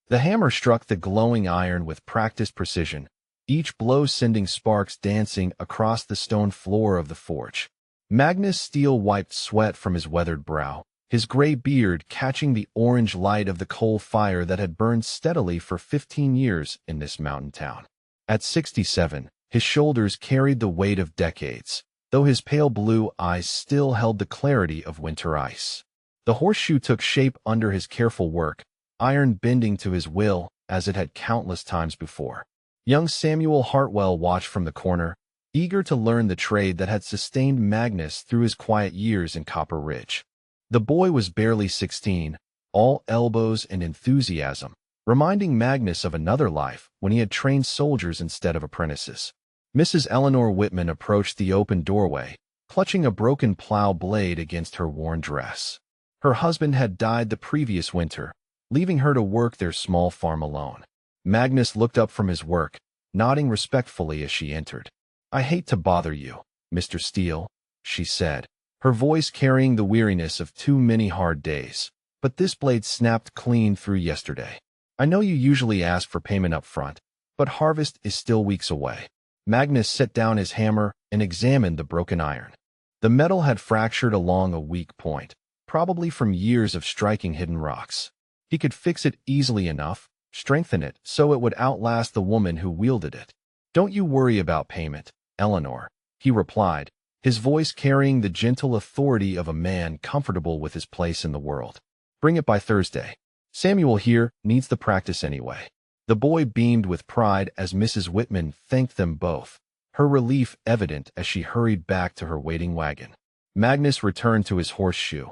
The hammer struck the glowing iron with practiced precision, each blow sending sparks dancing across the stone floor of the forge. Magnus Steel wiped sweat from his weathered brow, his gray beard catching the orange light of the coal fire that had burned steadily for 15 years in this mountain town. At 67, his shoulders carried the weight of decades, though his pale blue eyes still held the clarity of winter ice. The horseshoe took shape under his careful work, iron bending to his will as it had countless times before. Young Samuel Hartwell watched from the corner, eager to learn the trade that had sustained Magnus through his quiet years in Copper Ridge. The boy was barely 16, all elbows and enthusiasm, reminding Magnus of another life when he had trained soldiers instead of apprentices. Mrs. Eleanor Whitman approached the open doorway, clutching a broken plow blade against her worn dress. Her husband had died the previous winter, leaving her to work their small farm alone. Magnus looked up from his work, nodding respectfully as she entered. "I hate to bother you, Mr. Steele," she said, her voice carrying the weariness of too many hard days, "but this blade snapped clean through yesterday. I know you usually ask for payment up front, but harvest is still weeks away." Magnus set down his hammer and examined the broken iron. The metal had fractured along a weak point, probably from years of striking hidden rocks. He could fix it easily enough, strengthen it so it would outlast the woman who wielded it. "Don't you worry about payment, Eleanor," he replied, his voice carrying the gentle authority of a man comfortable with his place in the world. "Bring it by Thursday. Samuel here needs the practice anyway." The boy beamed with pride as Mrs. Whitman thanked them both, her relief evident as she hurried back to her waiting wagon. Magnus returned to his horseshoe,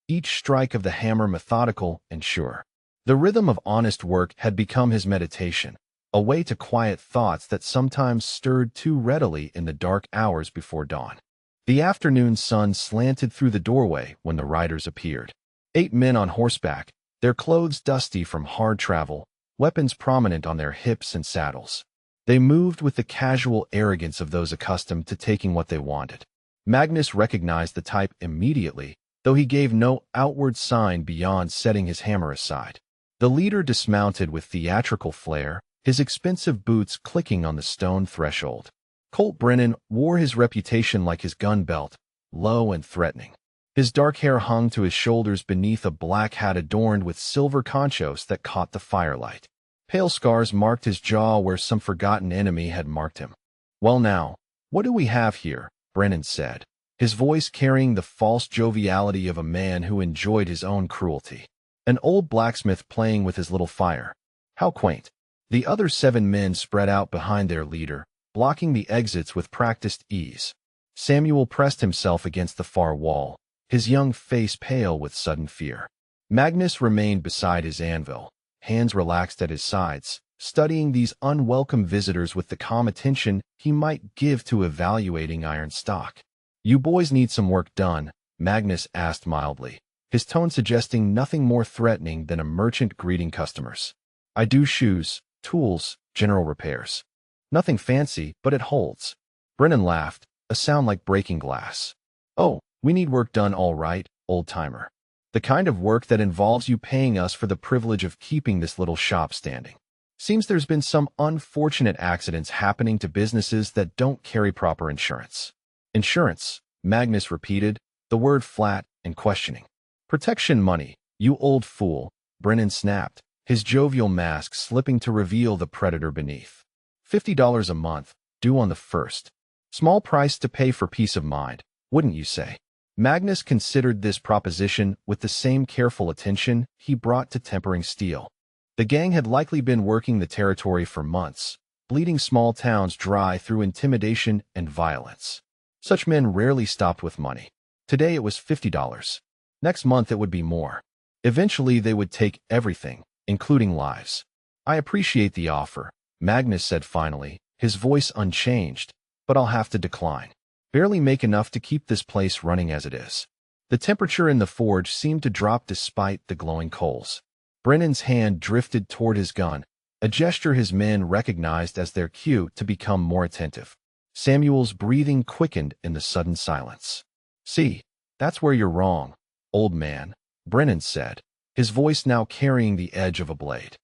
each strike of the hammer methodical and sure. The rhythm of honest work had become his meditation, a way to quiet thoughts that sometimes stirred too readily in the dark hours before dawn. The afternoon sun slanted through the doorway when the riders appeared. 8 men on horseback, their clothes dusty from hard travel, weapons prominent on their hips and saddles. They moved with the casual arrogance of those accustomed to taking what they wanted. Magnus recognized the type immediately, though he gave no outward sign beyond setting his hammer aside. The leader dismounted with theatrical flair, his expensive boots clicking on the stone threshold. Colt Brennan wore his reputation like his gun belt, low and threatening. His dark hair hung to his shoulders beneath a black hat adorned with silver conchos that caught the firelight. Pale scars marked his jaw where some forgotten enemy had marked him. "Well now, what do we have here?" Brennan said, his voice carrying the false joviality of a man who enjoyed his own cruelty. "An old blacksmith playing with his little fire. How quaint." The other 7 men spread out behind their leader, blocking the exits with practiced ease. Samuel pressed himself against the far wall, his young face pale with sudden fear. Magnus remained beside his anvil, hands relaxed at his sides, studying these unwelcome visitors with the calm attention he might give to evaluating iron stock. "You boys need some work done?" Magnus asked mildly, his tone suggesting nothing more threatening than a merchant greeting customers. "I do shoes, tools, general repairs. Nothing fancy, but it holds." Brennan laughed, a sound like breaking glass. "Oh, we need work done all right, old-timer. The kind of work that involves you paying us for the privilege of keeping this little shop standing. Seems there's been some unfortunate accidents happening to businesses that don't carry proper insurance." "Insurance," Magnus repeated, the word flat and questioning. "Protection money, you old fool," Brennan snapped, his jovial mask slipping to reveal the predator beneath. $50 a month, due on the 1st. Small price to pay for peace of mind, wouldn't you say? Magnus considered this proposition with the same careful attention he brought to tempering steel. The gang had likely been working the territory for months, bleeding small towns dry through intimidation and violence. Such men rarely stopped with money. Today it was $50. Next month it would be more. Eventually they would take everything, including lives. "I appreciate the offer," Magnus said finally, his voice unchanged, "but I'll have to decline. Barely make enough to keep this place running as it is." The temperature in the forge seemed to drop despite the glowing coals. Brennan's hand drifted toward his gun, a gesture his men recognized as their cue to become more attentive. Samuel's breathing quickened in the sudden silence. "See, that's where you're wrong, old man," Brennan said, his voice now carrying the edge of a blade.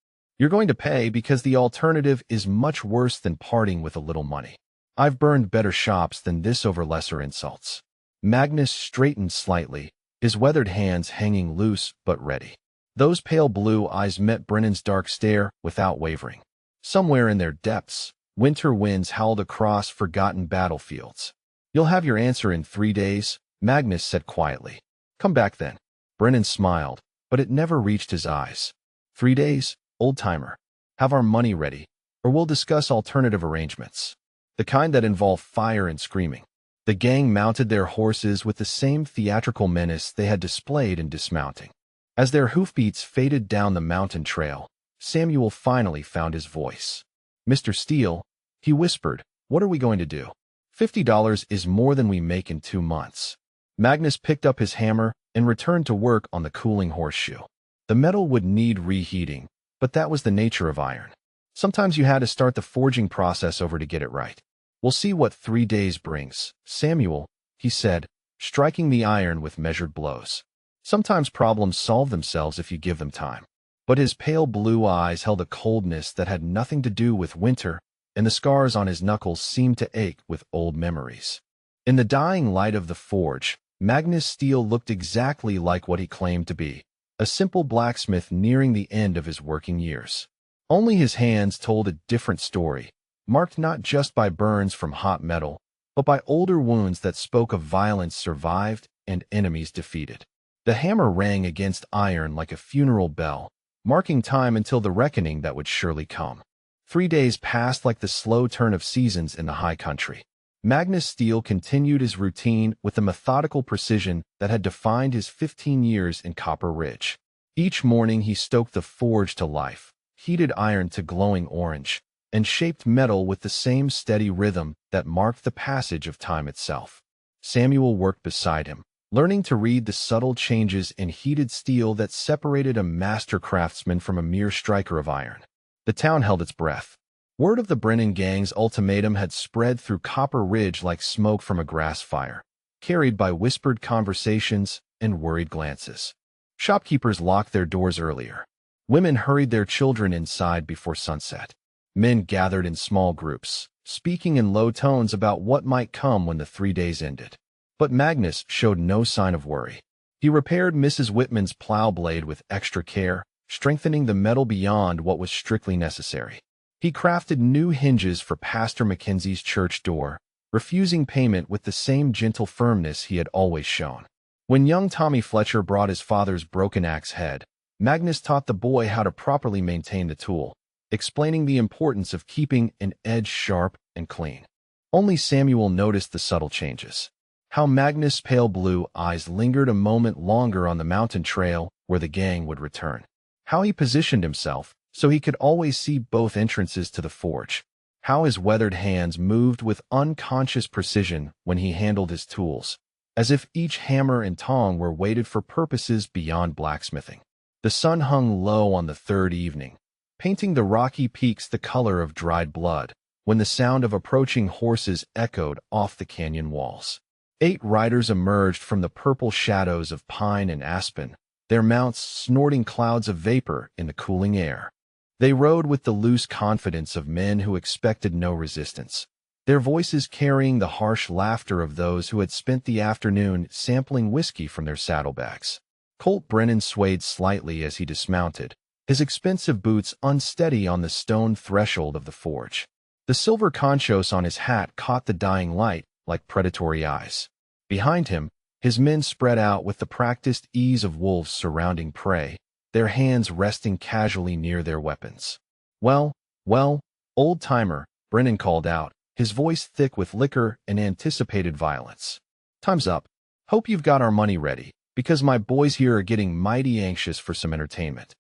You're going to pay because the alternative is much worse than parting with a little money. I've burned better shops than this over lesser insults. Magnus straightened slightly, his weathered hands hanging loose but ready. Those pale blue eyes met Brennan's dark stare without wavering. Somewhere in their depths, winter winds howled across forgotten battlefields. You'll have your answer in 3 days, Magnus said quietly. Come back then. Brennan smiled, but it never reached his eyes. 3 days, old-timer. Have our money ready, or we'll discuss alternative arrangements. The kind that involve fire and screaming. The gang mounted their horses with the same theatrical menace they had displayed in dismounting. As their hoofbeats faded down the mountain trail, Samuel finally found his voice. Mr. Steele, he whispered, what are we going to do? $50 is more than we make in 2 months. Magnus picked up his hammer and returned to work on the cooling horseshoe. The metal would need reheating, but that was the nature of iron. Sometimes you had to start the forging process over to get it right. We'll see what 3 days brings, Samuel, he said, striking the iron with measured blows. Sometimes problems solve themselves if you give them time. But his pale blue eyes held a coldness that had nothing to do with winter, and the scars on his knuckles seemed to ache with old memories. In the dying light of the forge, Magnus Steele looked exactly like what he claimed to be, a simple blacksmith nearing the end of his working years. Only his hands told a different story, marked not just by burns from hot metal, but by older wounds that spoke of violence survived and enemies defeated. The hammer rang against iron like a funeral bell, marking time until the reckoning that would surely come. 3 days passed like the slow turn of seasons in the high country. Magnus Steele continued his routine with the methodical precision that had defined his 15 years in Copper Ridge. Each morning he stoked the forge to life, heated iron to glowing orange, and shaped metal with the same steady rhythm that marked the passage of time itself. Samuel worked beside him, learning to read the subtle changes in heated steel that separated a master craftsman from a mere striker of iron. The town held its breath. Word of the Brennan gang's ultimatum had spread through Copper Ridge like smoke from a grass fire, carried by whispered conversations and worried glances. Shopkeepers locked their doors earlier. Women hurried their children inside before sunset. Men gathered in small groups, speaking in low tones about what might come when the 3 days ended. But Magnus showed no sign of worry. He repaired Mrs. Whitman's plow blade with extra care, strengthening the metal beyond what was strictly necessary. He crafted new hinges for Pastor Mackenzie's church door, refusing payment with the same gentle firmness he had always shown. When young Tommy Fletcher brought his father's broken axe head, Magnus taught the boy how to properly maintain the tool, explaining the importance of keeping an edge sharp and clean. Only Samuel noticed the subtle changes. How Magnus' pale blue eyes lingered a moment longer on the mountain trail where the gang would return. How he positioned himself so he could always see both entrances to the forge. How his weathered hands moved with unconscious precision when he handled his tools, as if each hammer and tong were weighted for purposes beyond blacksmithing. The sun hung low on the third evening, painting the rocky peaks the color of dried blood, when the sound of approaching horses echoed off the canyon walls. 8 riders emerged from the purple shadows of pine and aspen, their mounts snorting clouds of vapor in the cooling air. They rode with the loose confidence of men who expected no resistance, their voices carrying the harsh laughter of those who had spent the afternoon sampling whiskey from their saddlebags. Colt Brennan swayed slightly as he dismounted, his expensive boots unsteady on the stone threshold of the forge. The silver conchos on his hat caught the dying light like predatory eyes. Behind him, his men spread out with the practiced ease of wolves surrounding prey, their hands resting casually near their weapons. Well, old-timer, Brennan called out, his voice thick with liquor and anticipated violence. Time's up. Hope you've got our money ready, because my boys here are getting mighty anxious for some entertainment.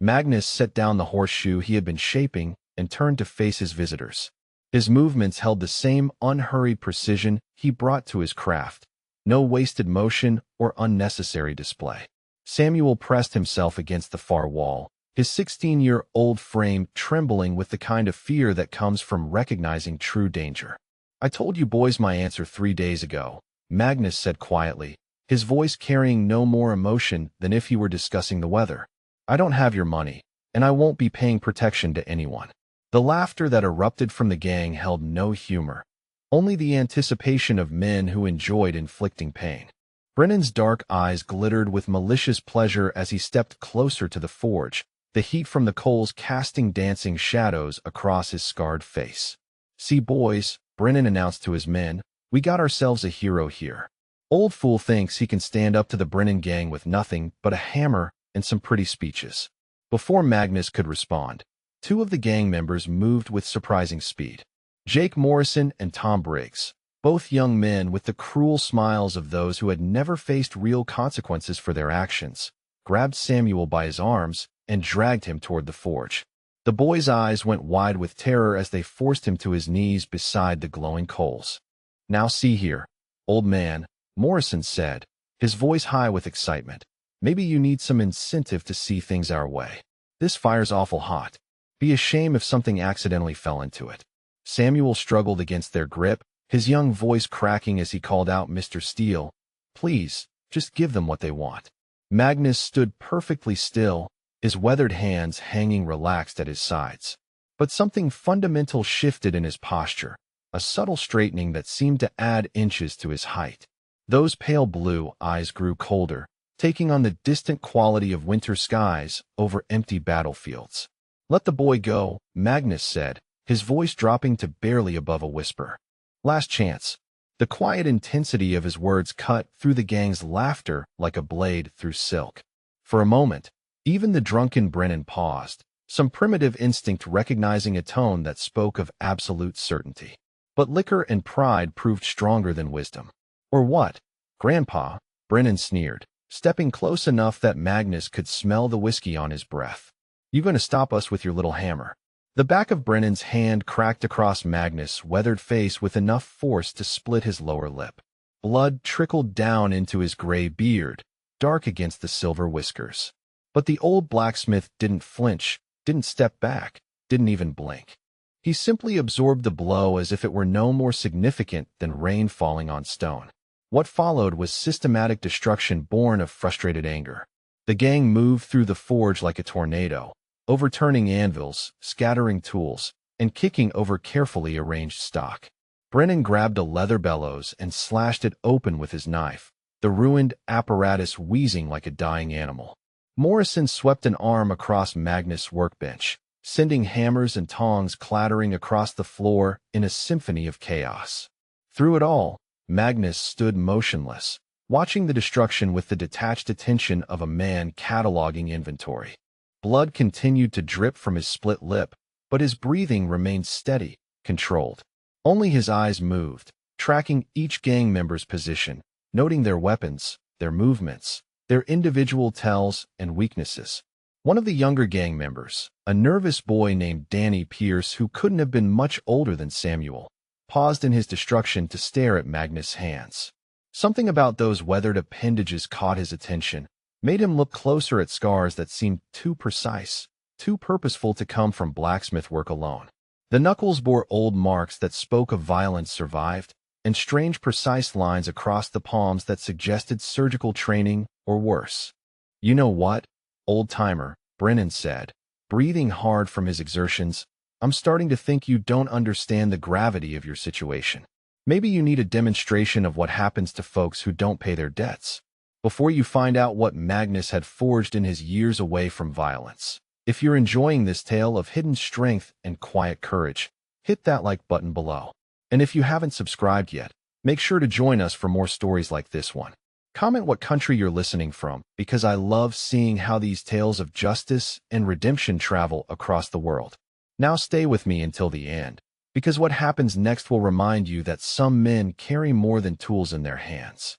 Magnus set down the horseshoe he had been shaping and turned to face his visitors. His movements held the same unhurried precision he brought to his craft. No wasted motion or unnecessary display. Samuel pressed himself against the far wall, his 16-year-old frame trembling with the kind of fear that comes from recognizing true danger. I told you boys my answer 3 days ago, Magnus said quietly, his voice carrying no more emotion than if he were discussing the weather. I don't have your money, and I won't be paying protection to anyone." The laughter that erupted from the gang held no humor, only the anticipation of men who enjoyed inflicting pain. Brennan's dark eyes glittered with malicious pleasure as he stepped closer to the forge, the heat from the coals casting dancing shadows across his scarred face. "See, boys," Brennan announced to his men, "we got ourselves a hero here. Old fool thinks he can stand up to the Brennan gang with nothing but a hammer and some pretty speeches." Before Magnus could respond, two of the gang members moved with surprising speed. Jake Morrison and Tom Briggs, both young men with the cruel smiles of those who had never faced real consequences for their actions, grabbed Samuel by his arms and dragged him toward the forge. The boy's eyes went wide with terror as they forced him to his knees beside the glowing coals. "Now see here, old man," Morrison said, his voice high with excitement. "Maybe you need some incentive to see things our way. This fire's awful hot. Be a shame if something accidentally fell into it." Samuel struggled against their grip, his young voice cracking as he called out, "Mr. Steele, please, just give them what they want." Magnus stood perfectly still, his weathered hands hanging relaxed at his sides. But something fundamental shifted in his posture, a subtle straightening that seemed to add inches to his height. Those pale blue eyes grew colder, taking on the distant quality of winter skies over empty battlefields. "Let the boy go," Magnus said, his voice dropping to barely above a whisper. "Last chance." The quiet intensity of his words cut through the gang's laughter like a blade through silk. For a moment, even the drunken Brennan paused, some primitive instinct recognizing a tone that spoke of absolute certainty. But liquor and pride proved stronger than wisdom. "Or what, Grandpa?" Brennan sneered, stepping close enough that Magnus could smell the whiskey on his breath. "You gonna stop us with your little hammer?" The back of Brennan's hand cracked across Magnus' weathered face with enough force to split his lower lip. Blood trickled down into his gray beard, dark against the silver whiskers. But the old blacksmith didn't flinch, didn't step back, didn't even blink. He simply absorbed the blow as if it were no more significant than rain falling on stone. What followed was systematic destruction born of frustrated anger. The gang moved through the forge like a tornado, overturning anvils, scattering tools, and kicking over carefully arranged stock. Brennan grabbed a leather bellows and slashed it open with his knife, the ruined apparatus wheezing like a dying animal. Morrison swept an arm across Magnus' workbench, sending hammers and tongs clattering across the floor in a symphony of chaos. Through it all, Magnus stood motionless, watching the destruction with the detached attention of a man cataloging inventory. Blood continued to drip from his split lip, but his breathing remained steady, controlled. Only his eyes moved, tracking each gang member's position, noting their weapons, their movements, their individual tells and weaknesses. One of the younger gang members, a nervous boy named Danny Pierce who couldn't have been much older than Samuel, paused in his destruction to stare at Magnus' hands. Something about those weathered appendages caught his attention, made him look closer at scars that seemed too precise, too purposeful to come from blacksmith work alone. The knuckles bore old marks that spoke of violence survived, and strange precise lines across the palms that suggested surgical training or worse. "You know what, old-timer," Brennan said, breathing hard from his exertions, "I'm starting to think you don't understand the gravity of your situation. Maybe you need a demonstration of what happens to folks who don't pay their debts, before you find out what Magnus had forged in his years away from violence." If you're enjoying this tale of hidden strength and quiet courage, hit that like button below. And if you haven't subscribed yet, make sure to join us for more stories like this one. Comment what country you're listening from, because I love seeing how these tales of justice and redemption travel across the world. Now stay with me until the end, because what happens next will remind you that some men carry more than tools in their hands.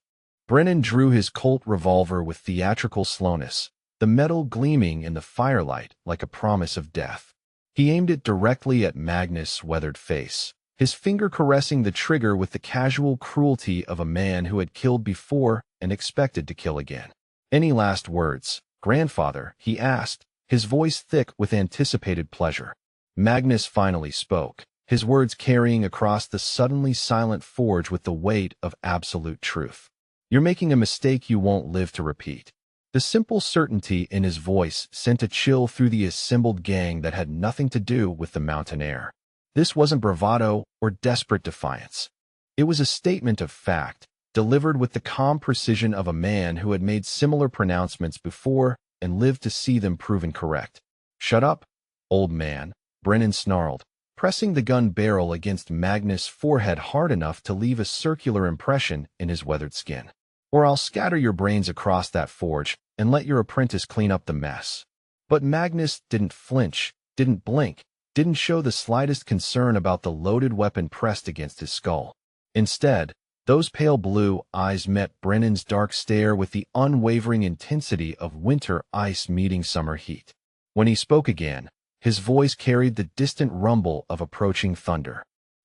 Brennan drew his Colt revolver with theatrical slowness, the metal gleaming in the firelight like a promise of death. He aimed it directly at Magnus' weathered face, his finger caressing the trigger with the casual cruelty of a man who had killed before and expected to kill again. "Any last words, grandfather?" he asked, his voice thick with anticipated pleasure. Magnus finally spoke, his words carrying across the suddenly silent forge with the weight of absolute truth. "You're making a mistake you won't live to repeat. The simple certainty in his voice sent a chill through the assembled gang that had nothing to do with the mountain air. This wasn't bravado or desperate defiance. It was a statement of fact, delivered with the calm precision of a man who had made similar pronouncements before and lived to see them proven correct. "Shut up, old man," Brennan snarled, pressing the gun barrel against Magnus' forehead hard enough to leave a circular impression in his weathered skin. "Or I'll scatter your brains across that forge and let your apprentice clean up the mess." But Magnus didn't flinch, didn't blink, didn't show the slightest concern about the loaded weapon pressed against his skull. Instead, those pale blue eyes met Brennan's dark stare with the unwavering intensity of winter ice meeting summer heat. When he spoke again, his voice carried the distant rumble of approaching thunder.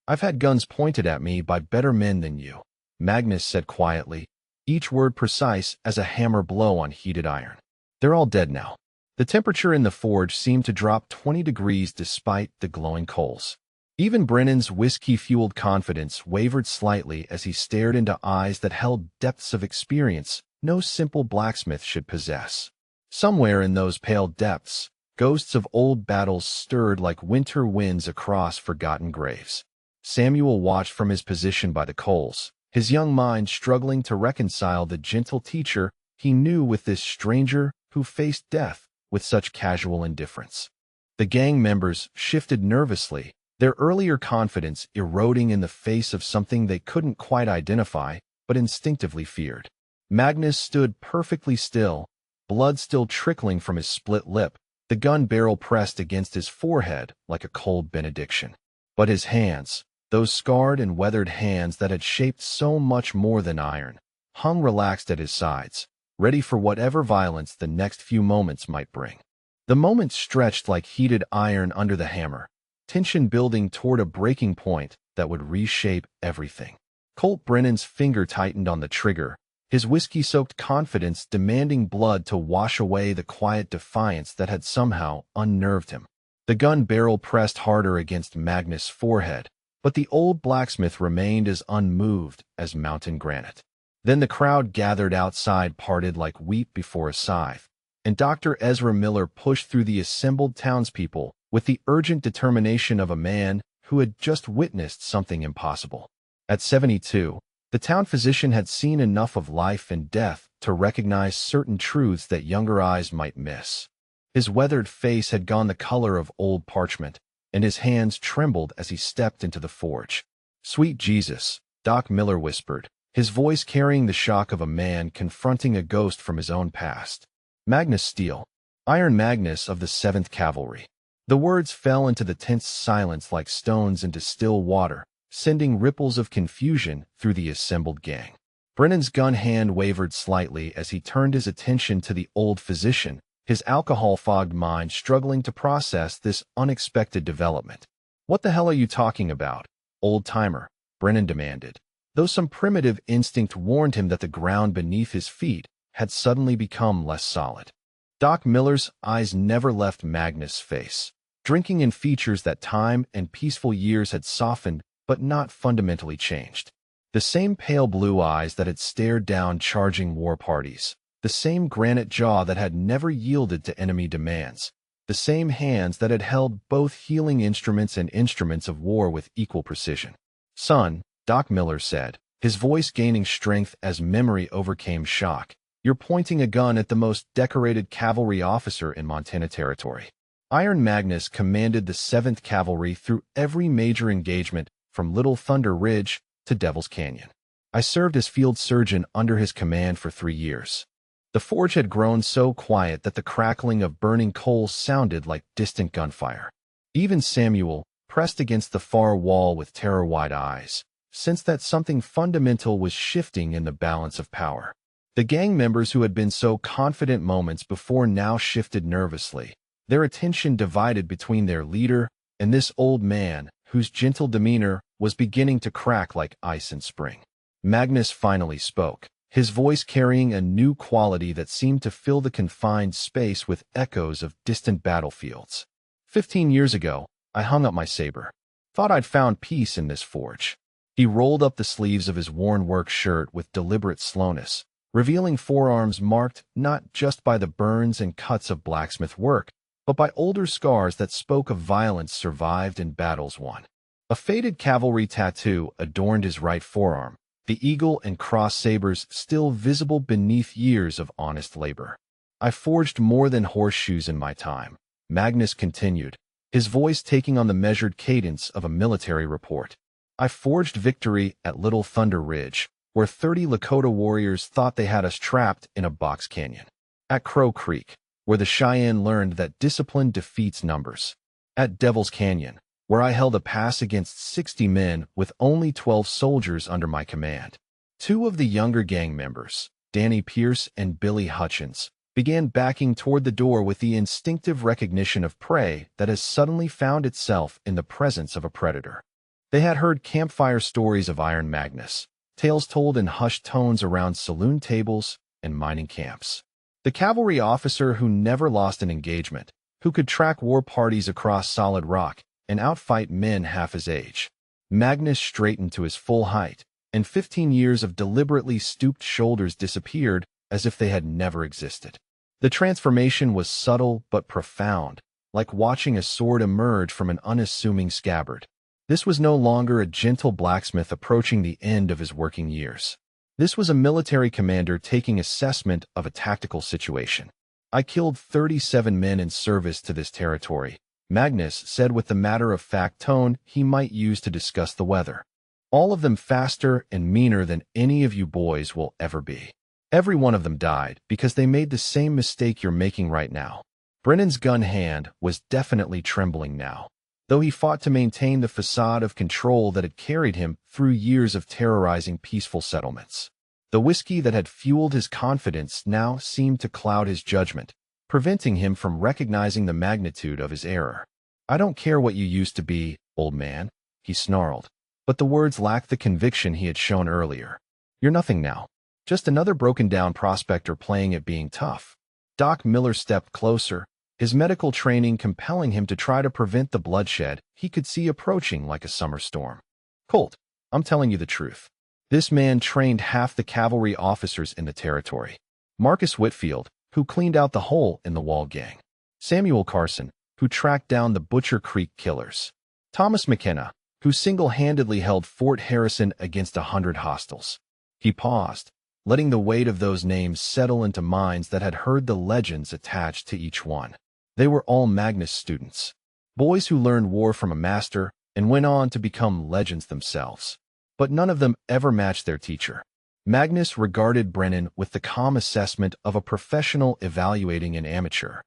"I've had guns pointed at me by better men than you," Magnus said quietly, each word precise as a hammer blow on heated iron. "They're all dead now." The temperature in the forge seemed to drop 20 degrees despite the glowing coals. Even Brennan's whiskey-fueled confidence wavered slightly as he stared into eyes that held depths of experience no simple blacksmith should possess. Somewhere in those pale depths, ghosts of old battles stirred like winter winds across forgotten graves. Samuel watched from his position by the coals, his young mind struggling to reconcile the gentle teacher he knew with this stranger who faced death with such casual indifference. The gang members shifted nervously, their earlier confidence eroding in the face of something they couldn't quite identify but instinctively feared. Magnus stood perfectly still, blood still trickling from his split lip, the gun barrel pressed against his forehead like a cold benediction. But his hands, those scarred and weathered hands that had shaped so much more than iron, hung relaxed at his sides, ready for whatever violence the next few moments might bring. The moment stretched like heated iron under the hammer, tension building toward a breaking point that would reshape everything. Colt Brennan's finger tightened on the trigger, his whiskey-soaked confidence demanding blood to wash away the quiet defiance that had somehow unnerved him. The gun barrel pressed harder against Magnus' forehead, but the old blacksmith remained as unmoved as mountain granite. Then the crowd gathered outside parted like wheat before a scythe, and Dr. Ezra Miller pushed through the assembled townspeople with the urgent determination of a man who had just witnessed something impossible. At 72, the town physician had seen enough of life and death to recognize certain truths that younger eyes might miss. His weathered face had gone the color of old parchment, and his hands trembled as he stepped into the forge. "Sweet Jesus," Doc Miller whispered, his voice carrying the shock of a man confronting a ghost from his own past. "Magnus Steele, Iron Magnus of the 7th Cavalry." The words fell into the tense silence like stones into still water, sending ripples of confusion through the assembled gang. Brennan's gun hand wavered slightly as he turned his attention to the old physician, his alcohol-fogged mind struggling to process this unexpected development. "What the hell are you talking about, old-timer?" Brennan demanded, though some primitive instinct warned him that the ground beneath his feet had suddenly become less solid. Doc Miller's eyes never left Magnus' face, drinking in features that time and peaceful years had softened but not fundamentally changed. The same pale blue eyes that had stared down charging war parties, the same granite jaw that had never yielded to enemy demands, the same hands that had held both healing instruments and instruments of war with equal precision. "Son," Doc Miller said, his voice gaining strength as memory overcame shock, "you're pointing a gun at the most decorated cavalry officer in Montana Territory." Iron Magnus commanded the 7th Cavalry through every major engagement from Little Thunder Ridge to Devil's Canyon. "I served as field surgeon under his command for 3 years. The forge had grown so quiet that the crackling of burning coals sounded like distant gunfire. Even Samuel, pressed against the far wall with terror-wide eyes, sensed that something fundamental was shifting in the balance of power. The gang members who had been so confident moments before now shifted nervously, their attention divided between their leader and this old man whose gentle demeanor was beginning to crack like ice in spring. Magnus finally spoke, his voice carrying a new quality that seemed to fill the confined space with echoes of distant battlefields. 15 years ago, I hung up my saber. Thought I'd found peace in this forge." He rolled up the sleeves of his worn work shirt with deliberate slowness, revealing forearms marked not just by the burns and cuts of blacksmith work, but by older scars that spoke of violence survived and battles won. A faded cavalry tattoo adorned his right forearm, the eagle and cross sabers still visible beneath years of honest labor. I forged more than horseshoes in my time, Magnus continued, his voice taking on the measured cadence of a military report. I forged victory at Little Thunder Ridge, where 30 Lakota warriors thought they had us trapped in a box canyon. At Crow Creek, where the Cheyenne learned that discipline defeats numbers. At Devil's Canyon, where I held a pass against 60 men with only 12 soldiers under my command. Two of the younger gang members, Danny Pierce and Billy Hutchins, began backing toward the door with the instinctive recognition of prey that has suddenly found itself in the presence of a predator. They had heard campfire stories of Iron Magnus, tales told in hushed tones around saloon tables and mining camps. The cavalry officer who never lost an engagement, who could track war parties across solid rock and outfight men half his age. Magnus straightened to his full height, and 15 years of deliberately stooped shoulders disappeared as if they had never existed. The transformation was subtle but profound, like watching a sword emerge from an unassuming scabbard. This was no longer a gentle blacksmith approaching the end of his working years. This was a military commander taking assessment of a tactical situation. I killed 37 men in service to this territory, Magnus said with the matter-of-fact tone he might use to discuss the weather. All of them faster and meaner than any of you boys will ever be. Every one of them died because they made the same mistake you're making right now. Brennan's gun hand was definitely trembling now, though he fought to maintain the facade of control that had carried him through years of terrorizing peaceful settlements. The whiskey that had fueled his confidence now seemed to cloud his judgment, preventing him from recognizing the magnitude of his error. I don't care what you used to be, old man, he snarled, but the words lacked the conviction he had shown earlier. You're nothing now. Just another broken-down prospector playing at being tough. Doc Miller stepped closer, his medical training compelling him to try to prevent the bloodshed he could see approaching like a summer storm. Colt, I'm telling you the truth. This man trained half the cavalry officers in the territory. Marcus Whitfield, who cleaned out the hole in the Wall Gang. Samuel Carson, who tracked down the Butcher Creek killers. Thomas McKenna, who single-handedly held Fort Harrison against 100 hostiles. He paused, letting the weight of those names settle into minds that had heard the legends attached to each one. They were all Magnus students, boys who learned war from a master and went on to become legends themselves. But none of them ever matched their teacher. Magnus regarded Brennan with the calm assessment of a professional evaluating an amateur.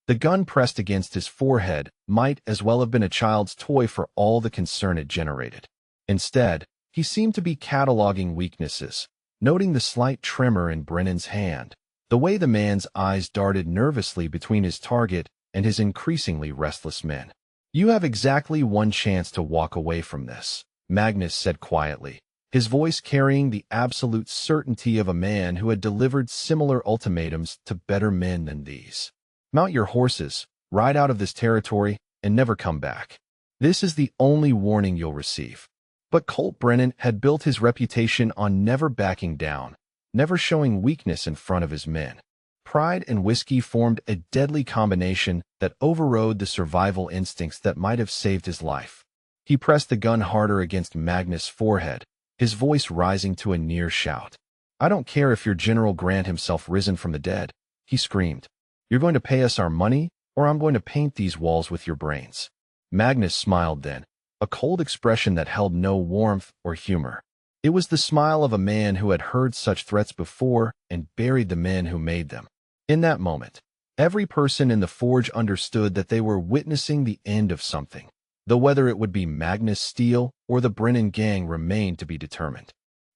The gun pressed against his forehead might as well have been a child's toy for all the concern it generated. Instead, he seemed to be cataloging weaknesses, noting the slight tremor in Brennan's hand, the way the man's eyes darted nervously between his target and his increasingly restless men. You have exactly one chance to walk away from this, Magnus said quietly, his voice carrying the absolute certainty of a man who had delivered similar ultimatums to better men than these. Mount your horses, ride out of this territory, and never come back. This is the only warning you'll receive. But Colt Brennan had built his reputation on never backing down, never showing weakness in front of his men. Pride and whiskey formed a deadly combination that overrode the survival instincts that might have saved his life. He pressed the gun harder against Magnus' forehead, his voice rising to a near shout. I don't care if you're General Grant himself risen from the dead, he screamed. You're going to pay us our money, or I'm going to paint these walls with your brains. Magnus smiled then, a cold expression that held no warmth or humor. It was the smile of a man who had heard such threats before and buried the men who made them. In that moment, every person in the forge understood that they were witnessing the end of something, though whether it would be Magnus Steele or the Brennan gang remained to be determined.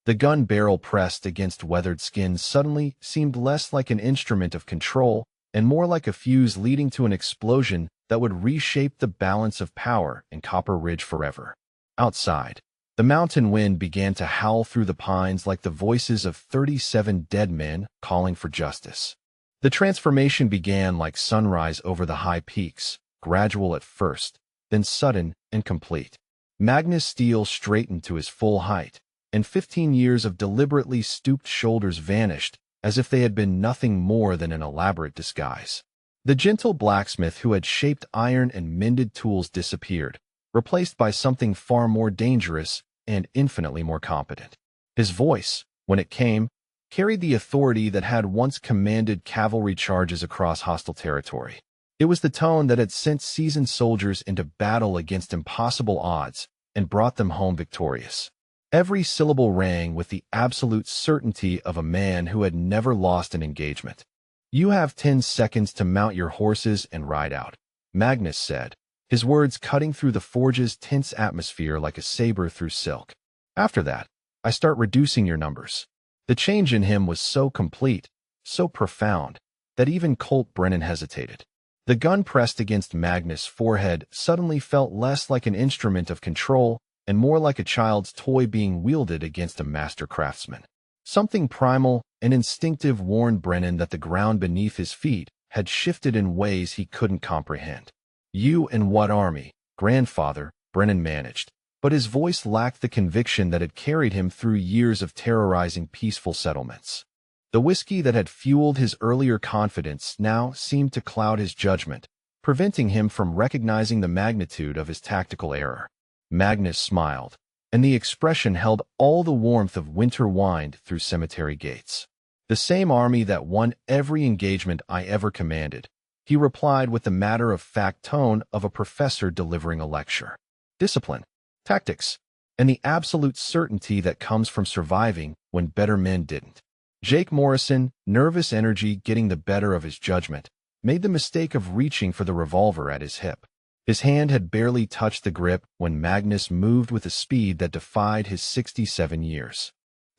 The gun barrel pressed against weathered skin suddenly seemed less like an instrument of control and more like a fuse leading to an explosion that would reshape the balance of power in Copper Ridge forever. Outside, the mountain wind began to howl through the pines like the voices of 37 dead men calling for justice. The transformation began like sunrise over the high peaks, gradual at first, then sudden and complete. Magnus Steele straightened to his full height, and 15 years of deliberately stooped shoulders vanished as if they had been nothing more than an elaborate disguise. The gentle blacksmith who had shaped iron and mended tools disappeared, replaced by something far more dangerous and infinitely more competent. His voice, when it came, carried the authority that had once commanded cavalry charges across hostile territory. It was the tone that had sent seasoned soldiers into battle against impossible odds and brought them home victorious. Every syllable rang with the absolute certainty of a man who had never lost an engagement. "You have 10 seconds to mount your horses and ride out," Magnus said, his words cutting through the forge's tense atmosphere like a saber through silk. "After that, I start reducing your numbers." The change in him was so complete, so profound, that even Colt Brennan hesitated. The gun pressed against Magnus' forehead suddenly felt less like an instrument of control and more like a child's toy being wielded against a master craftsman. Something primal and instinctive warned Brennan that the ground beneath his feet had shifted in ways he couldn't comprehend. "You and what army, grandfather?" Brennan managed, but his voice lacked the conviction that had carried him through years of terrorizing peaceful settlements. The whiskey that had fueled his earlier confidence now seemed to cloud his judgment, preventing him from recognizing the magnitude of his tactical error. Magnus smiled, and the expression held all the warmth of winter wind through cemetery gates. "The same army that won every engagement I ever commanded," he replied with the matter-of-fact tone of a professor delivering a lecture. "Discipline, tactics, and the absolute certainty that comes from surviving when better men didn't." Jake Morrison, nervous energy getting the better of his judgment, made the mistake of reaching for the revolver at his hip. His hand had barely touched the grip when Magnus moved with a speed that defied his 67 years.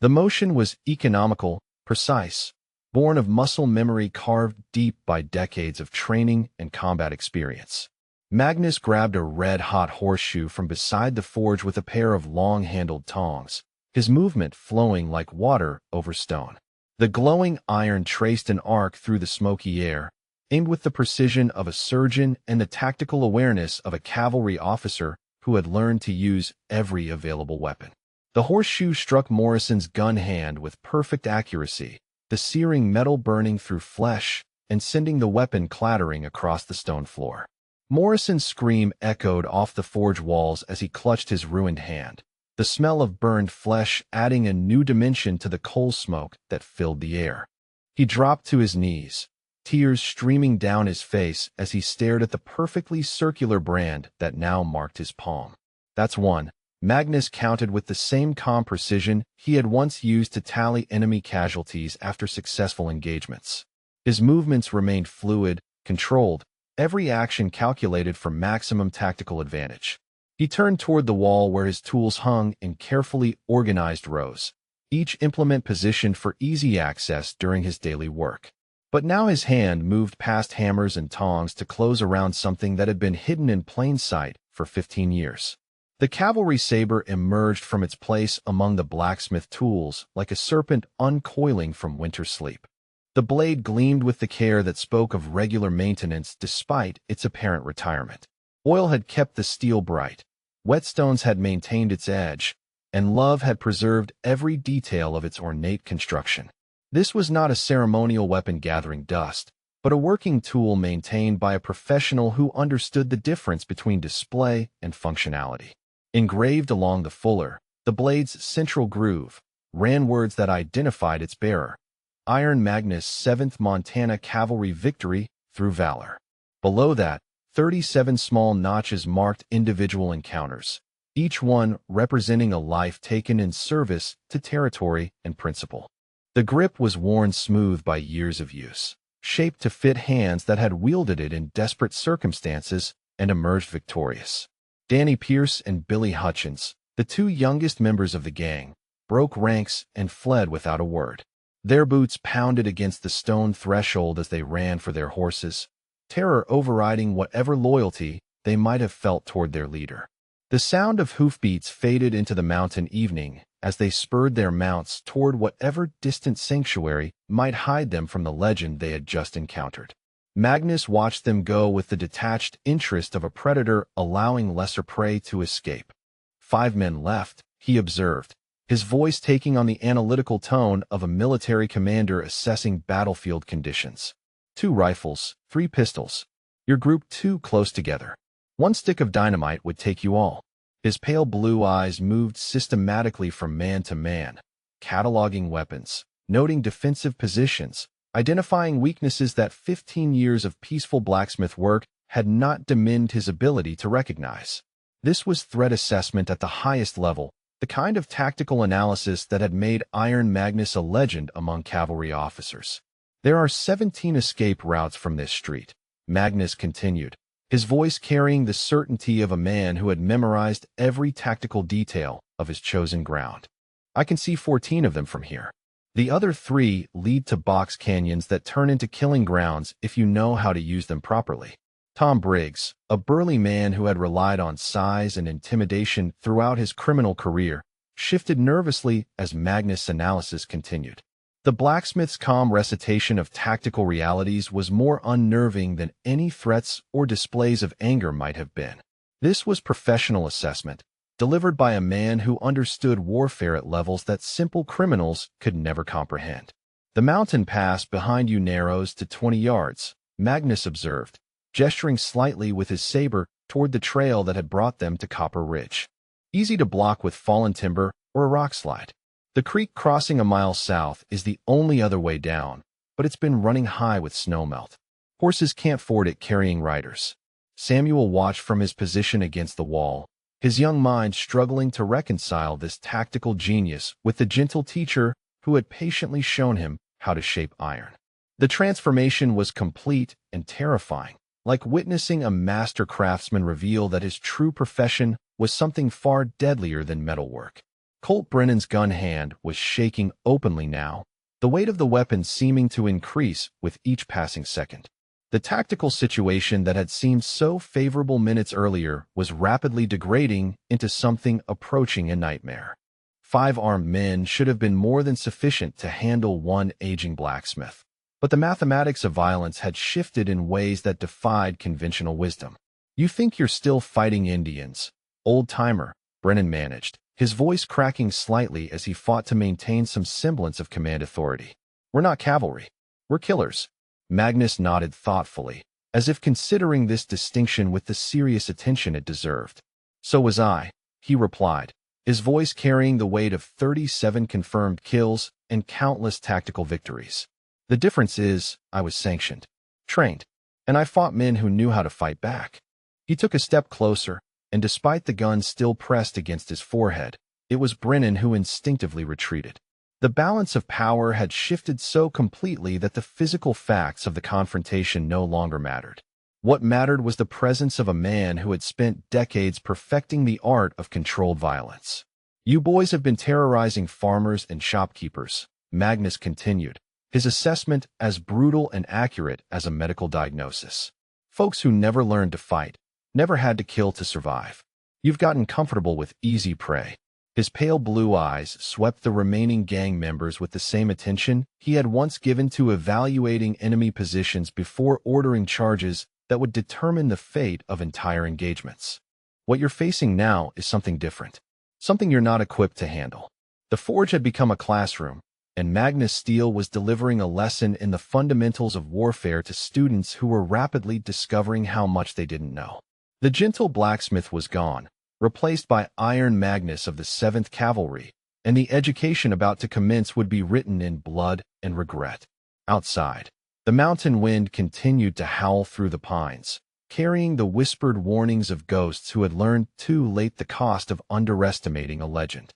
The motion was economical, precise, born of muscle memory carved deep by decades of training and combat experience. Magnus grabbed a red-hot horseshoe from beside the forge with a pair of long-handled tongs, his movement flowing like water over stone. The glowing iron traced an arc through the smoky air, aimed with the precision of a surgeon and the tactical awareness of a cavalry officer who had learned to use every available weapon. The horseshoe struck Morrison's gun hand with perfect accuracy, the searing metal burning through flesh and sending the weapon clattering across the stone floor. Morrison's scream echoed off the forge walls as he clutched his ruined hand, the smell of burned flesh adding a new dimension to the coal smoke that filled the air. He dropped to his knees, tears streaming down his face as he stared at the perfectly circular brand that now marked his palm. "That's one," Magnus counted with the same calm precision he had once used to tally enemy casualties after successful engagements. His movements remained fluid, controlled, every action calculated for maximum tactical advantage. He turned toward the wall where his tools hung in carefully organized rows, each implement positioned for easy access during his daily work. But now his hand moved past hammers and tongs to close around something that had been hidden in plain sight for 15 years. The cavalry saber emerged from its place among the blacksmith tools like a serpent uncoiling from winter sleep. The blade gleamed with the care that spoke of regular maintenance despite its apparent retirement. Oil had kept the steel bright, whetstones had maintained its edge, and love had preserved every detail of its ornate construction. This was not a ceremonial weapon gathering dust, but a working tool maintained by a professional who understood the difference between display and functionality. Engraved along the fuller, the blade's central groove, ran words that identified its bearer: Iron Magnus 7th Montana Cavalry Victory through Valor. Below that, 37 small notches marked individual encounters, each one representing a life taken in service to territory and principle. The grip was worn smooth by years of use, shaped to fit hands that had wielded it in desperate circumstances and emerged victorious. Danny Pierce and Billy Hutchins, the two youngest members of the gang, broke ranks and fled without a word. Their boots pounded against the stone threshold as they ran for their horses, terror overriding whatever loyalty they might have felt toward their leader. The sound of hoofbeats faded into the mountain evening as they spurred their mounts toward whatever distant sanctuary might hide them from the legend they had just encountered. Magnus watched them go with the detached interest of a predator allowing lesser prey to escape. 5 men left, he observed, his voice taking on the analytical tone of a military commander assessing battlefield conditions. 2 rifles, 3 pistols. You're grouped too close together. 1 stick of dynamite would take you all. His pale blue eyes moved systematically from man to man, cataloging weapons, noting defensive positions, identifying weaknesses that 15 years of peaceful blacksmith work had not diminished his ability to recognize. This was threat assessment at the highest level, the kind of tactical analysis that had made Iron Magnus a legend among cavalry officers. There are 17 escape routes from this street, Magnus continued, his voice carrying the certainty of a man who had memorized every tactical detail of his chosen ground. I can see 14 of them from here. The other 3 lead to box canyons that turn into killing grounds if you know how to use them properly. Tom Briggs, a burly man who had relied on size and intimidation throughout his criminal career, shifted nervously as Magnus' analysis continued. The blacksmith's calm recitation of tactical realities was more unnerving than any threats or displays of anger might have been. This was professional assessment, delivered by a man who understood warfare at levels that simple criminals could never comprehend. The mountain pass behind you narrows to 20 yards, Magnus observed, gesturing slightly with his saber toward the trail that had brought them to Copper Ridge. Easy to block with fallen timber or a rock slide. The creek crossing a mile south is the only other way down, but it's been running high with snowmelt. Horses can't ford it carrying riders. Samuel watched from his position against the wall, his young mind struggling to reconcile this tactical genius with the gentle teacher who had patiently shown him how to shape iron. The transformation was complete and terrifying, like witnessing a master craftsman reveal that his true profession was something far deadlier than metalwork. Colt Brennan's gun hand was shaking openly now, the weight of the weapon seeming to increase with each passing second. The tactical situation that had seemed so favorable minutes earlier was rapidly degrading into something approaching a nightmare. 5 armed men should have been more than sufficient to handle one aging blacksmith. But the mathematics of violence had shifted in ways that defied conventional wisdom. You think you're still fighting Indians, old-timer, Brennan managed, his voice cracking slightly as he fought to maintain some semblance of command authority. We're not cavalry. We're killers. Magnus nodded thoughtfully, as if considering this distinction with the serious attention it deserved. So was I, he replied, his voice carrying the weight of 37 confirmed kills and countless tactical victories. The difference is, I was sanctioned, trained, and I fought men who knew how to fight back. He took a step closer, and despite the gun still pressed against his forehead, it was Brennan who instinctively retreated. The balance of power had shifted so completely that the physical facts of the confrontation no longer mattered. What mattered was the presence of a man who had spent decades perfecting the art of controlled violence. You boys have been terrorizing farmers and shopkeepers, Magnus continued, his assessment as brutal and accurate as a medical diagnosis. Folks who never learned to fight, never had to kill to survive. You've gotten comfortable with easy prey. His pale blue eyes swept the remaining gang members with the same attention he had once given to evaluating enemy positions before ordering charges that would determine the fate of entire engagements. What you're facing now is something different, something you're not equipped to handle. The forge had become a classroom, and Magnus Steele was delivering a lesson in the fundamentals of warfare to students who were rapidly discovering how much they didn't know. The gentle blacksmith was gone, replaced by Iron Magnus of the 7th Cavalry, and the education about to commence would be written in blood and regret. Outside, the mountain wind continued to howl through the pines, carrying the whispered warnings of ghosts who had learned too late the cost of underestimating a legend.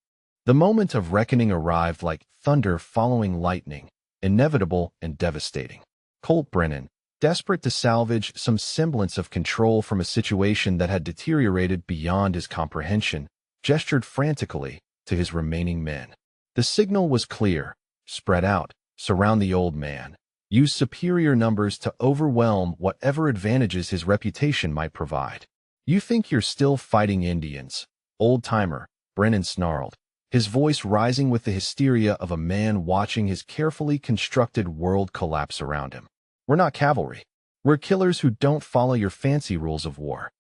The moment of reckoning arrived like thunder following lightning, inevitable and devastating. Colt Brennan, desperate to salvage some semblance of control from a situation that had deteriorated beyond his comprehension, gestured frantically to his remaining men. The signal was clear: spread out, surround the old man, use superior numbers to overwhelm whatever advantages his reputation might provide. You think you're still fighting Indians, old-timer, Brennan snarled, his voice rising with the hysteria of a man watching his carefully constructed world collapse around him. We're not cavalry. We're killers who don't follow your fancy rules of war.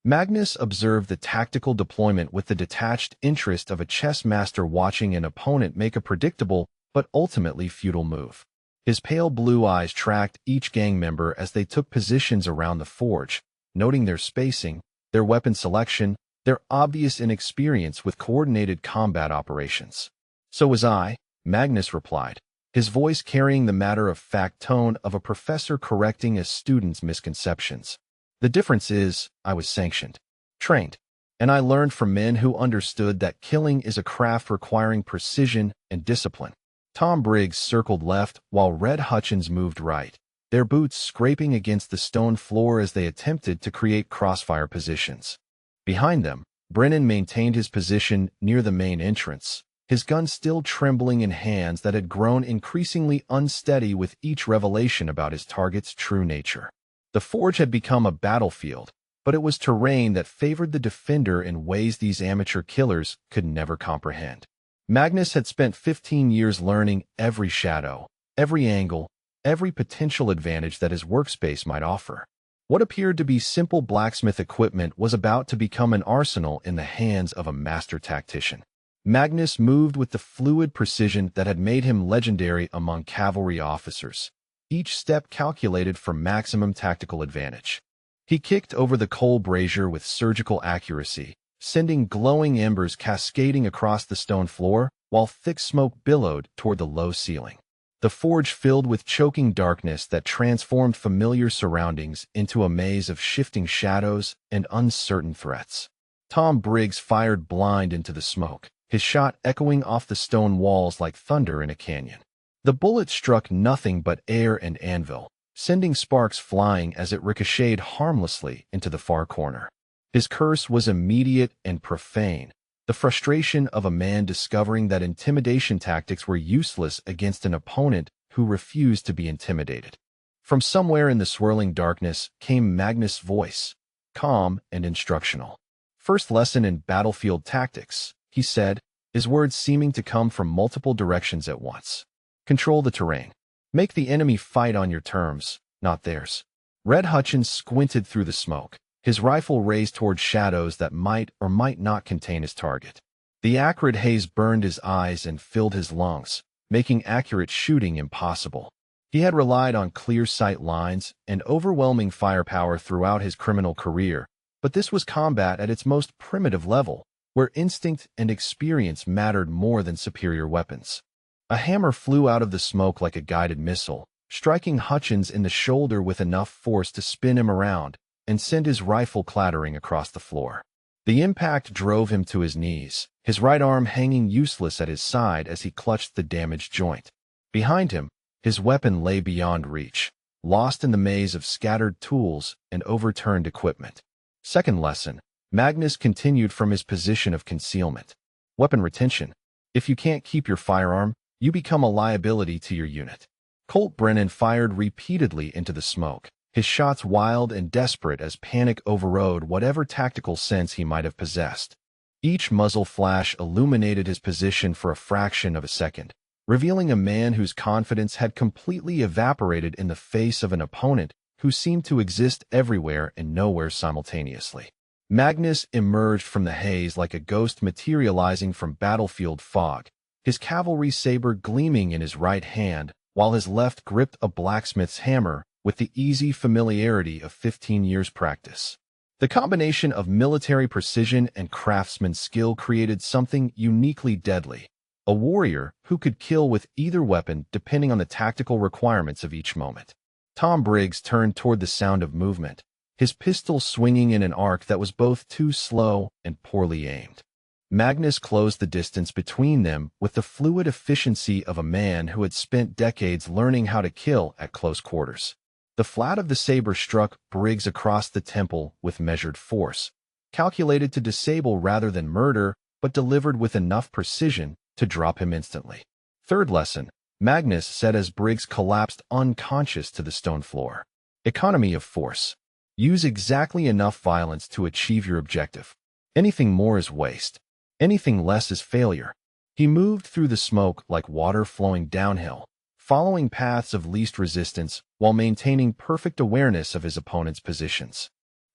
Magnus observed the tactical deployment with the detached interest of a chess master watching an opponent make a predictable but ultimately futile move. His pale blue eyes tracked each gang member as they took positions around the forge, noting their spacing, their weapon selection, their obvious inexperience with coordinated combat operations. "So was I," Magnus replied, his voice carrying the matter-of-fact tone of a professor correcting a student's misconceptions. "The difference is, I was sanctioned, trained, and I learned from men who understood that killing is a craft requiring precision and discipline." Tom Briggs circled left while Red Hutchins moved right, their boots scraping against the stone floor as they attempted to create crossfire positions. Behind them, Brennan maintained his position near the main entrance, his gun still trembling in hands that had grown increasingly unsteady with each revelation about his target's true nature. The forge had become a battlefield, but it was terrain that favored the defender in ways these amateur killers could never comprehend. Magnus had spent 15 years learning every shadow, every angle, every potential advantage that his workspace might offer. What appeared to be simple blacksmith equipment was about to become an arsenal in the hands of a master tactician. Magnus moved with the fluid precision that had made him legendary among cavalry officers, each step calculated for maximum tactical advantage. He kicked over the coal brazier with surgical accuracy, sending glowing embers cascading across the stone floor, while thick smoke billowed toward the low ceiling. The forge filled with choking darkness that transformed familiar surroundings into a maze of shifting shadows and uncertain threats. Tom Briggs fired blind into the smoke, his shot echoing off the stone walls like thunder in a canyon. The bullet struck nothing but air and anvil, sending sparks flying as it ricocheted harmlessly into the far corner. His curse was immediate and profane, the frustration of a man discovering that intimidation tactics were useless against an opponent who refused to be intimidated. From somewhere in the swirling darkness came Magnus' voice, calm and instructional. "First lesson in battlefield tactics," he said, his words seeming to come from multiple directions at once. "Control the terrain. Make the enemy fight on your terms, not theirs." Red Hutchins squinted through the smoke, his rifle raised toward shadows that might or might not contain his target. The acrid haze burned his eyes and filled his lungs, making accurate shooting impossible. He had relied on clear sight lines and overwhelming firepower throughout his criminal career, but this was combat at its most primitive level, where instinct and experience mattered more than superior weapons. A hammer flew out of the smoke like a guided missile, striking Hutchins in the shoulder with enough force to spin him around and send his rifle clattering across the floor. The impact drove him to his knees, his right arm hanging useless at his side as he clutched the damaged joint. Behind him, his weapon lay beyond reach, lost in the maze of scattered tools and overturned equipment. Second lesson, Magnus continued from his position of concealment. Weapon retention. If you can't keep your firearm, you become a liability to your unit. Colt Brennan fired repeatedly into the smoke, his shots wild and desperate as panic overrode whatever tactical sense he might have possessed. Each muzzle flash illuminated his position for a fraction of a second, revealing a man whose confidence had completely evaporated in the face of an opponent who seemed to exist everywhere and nowhere simultaneously. Magnus emerged from the haze like a ghost materializing from battlefield fog, his cavalry saber gleaming in his right hand, while his left gripped a blacksmith's hammer with the easy familiarity of 15 years' practice. The combination of military precision and craftsman's skill created something uniquely deadly, a warrior who could kill with either weapon depending on the tactical requirements of each moment. Tom Briggs turned toward the sound of movement, his pistol swinging in an arc that was both too slow and poorly aimed. Magnus closed the distance between them with the fluid efficiency of a man who had spent decades learning how to kill at close quarters. The flat of the saber struck Briggs across the temple with measured force, calculated to disable rather than murder, but delivered with enough precision to drop him instantly. Third lesson, Magnus said as Briggs collapsed unconscious to the stone floor. Economy of force. Use exactly enough violence to achieve your objective. Anything more is waste. Anything less is failure. He moved through the smoke like water flowing downhill, following paths of least resistance while maintaining perfect awareness of his opponent's positions.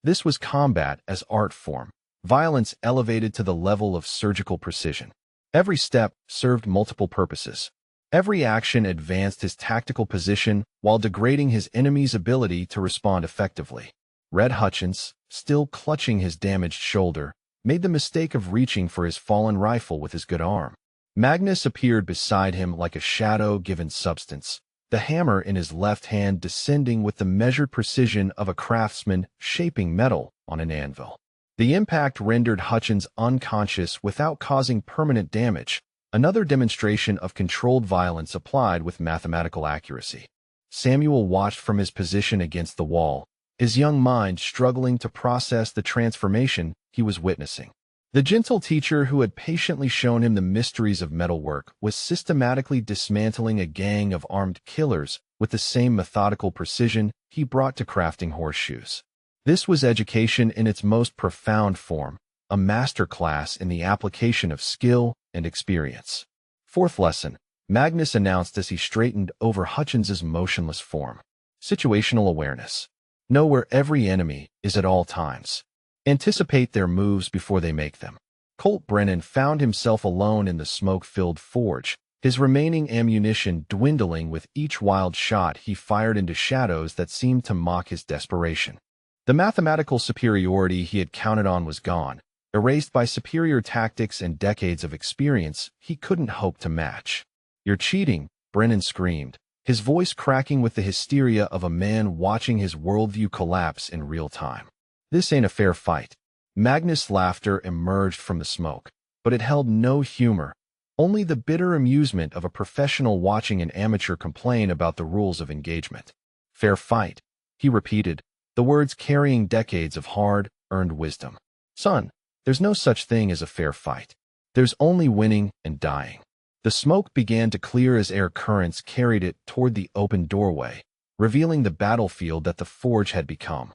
This was combat as art form, violence elevated to the level of surgical precision. Every step served multiple purposes. Every action advanced his tactical position while degrading his enemy's ability to respond effectively. Red Hutchins, still clutching his damaged shoulder, made the mistake of reaching for his fallen rifle with his good arm. Magnus appeared beside him like a shadow given substance, the hammer in his left hand descending with the measured precision of a craftsman shaping metal on an anvil. The impact rendered Hutchins unconscious without causing permanent damage, another demonstration of controlled violence applied with mathematical accuracy. Samuel watched from his position against the wall, his young mind struggling to process the transformation he was witnessing. The gentle teacher who had patiently shown him the mysteries of metalwork was systematically dismantling a gang of armed killers with the same methodical precision he brought to crafting horseshoes. This was education in its most profound form, a master class in the application of skill and experience. Fourth lesson, Magnus announced as he straightened over Hutchins's motionless form. Situational awareness. Know where every enemy is at all times. Anticipate their moves before they make them. Colt Brennan found himself alone in the smoke-filled forge, his remaining ammunition dwindling with each wild shot he fired into shadows that seemed to mock his desperation. The mathematical superiority he had counted on was gone, erased by superior tactics and decades of experience he couldn't hope to match. "You're cheating," Brennan screamed, his voice cracking with the hysteria of a man watching his worldview collapse in real time. "This ain't a fair fight." Magnus' laughter emerged from the smoke, but it held no humor, only the bitter amusement of a professional watching an amateur complain about the rules of engagement. "Fair fight," he repeated, the words carrying decades of hard-earned wisdom. "Son, there's no such thing as a fair fight. There's only winning and dying." The smoke began to clear as air currents carried it toward the open doorway, revealing the battlefield that the forge had become.